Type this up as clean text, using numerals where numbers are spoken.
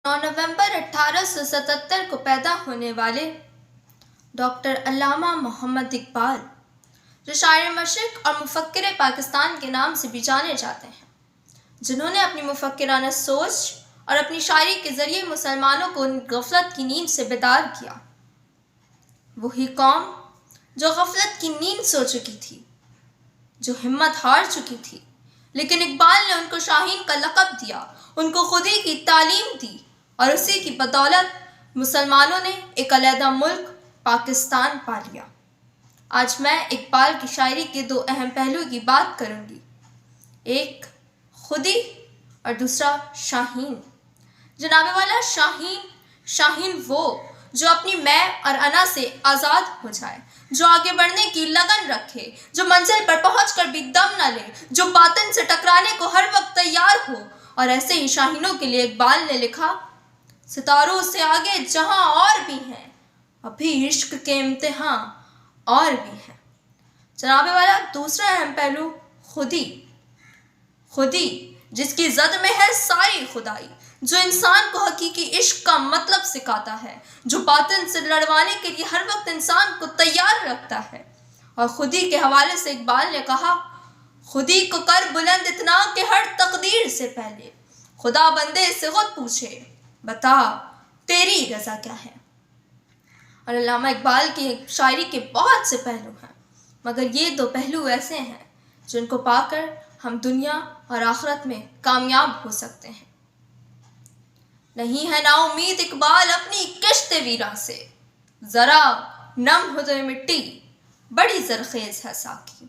9 نومبر 1877 کو پیدا ہونے والے ڈاکٹر علامہ محمد اقبال، جو شاعر مشرق اور مفکر پاکستان کے نام سے بھی جانے جاتے ہیں، جنہوں نے اپنی مفکرانہ سوچ اور اپنی شاعری کے ذریعے مسلمانوں کو غفلت کی نیند سے بیدار کیا۔ وہی قوم جو غفلت کی نیند سو چکی تھی، جو ہمت ہار چکی تھی، لیکن اقبال نے ان کو شاہین کا لقب دیا، ان کو خودی کی تعلیم دی، اور اسی کی بدولت مسلمانوں نے ایک علیحدہ ملک پاکستان پا لیا۔ آج میں اقبال کی شاعری کے دو اہم پہلو کی بات کروں گی، ایک خودی اور دوسرا شاہین۔ جناب والا شاہین وہ جو اپنی میں اور انا سے آزاد ہو جائے، جو آگے بڑھنے کی لگن رکھے، جو منزل پر پہنچ کر بھی دم نہ لے، جو باطن سے ٹکرانے کو ہر وقت تیار ہو۔ اور ایسے ہی شاہینوں کے لیے اقبال نے لکھا، ستاروں سے آگے جہاں اور بھی ہیں، ابھی عشق کے امتحان اور بھی ہیں۔ جناب والا دوسرا اہم پہلو خودی جس کی زد میں ہے ساری خدائی، جو انسان کو حقیقی عشق کا مطلب سکھاتا ہے، جو باطن سے لڑوانے کے لیے ہر وقت انسان کو تیار رکھتا ہے۔ اور خودی کے حوالے سے اقبال نے کہا، خودی کو کر بلند اتنا کہ ہر تقدیر سے پہلے خدا بندے سے خود پوچھے، بتا تیری رضا کیا ہے۔ اور علامہ اقبال کی شاعری کے بہت سے پہلو ہیں، مگر یہ دو پہلو ایسے ہیں جن کو پا کر ہم دنیا اور آخرت میں کامیاب ہو سکتے ہیں۔ نہیں ہے نا امید اقبال اپنی کشت ویراں سے، ذرا نم ہو تو مٹی بڑی زرخیز ہے ساقی۔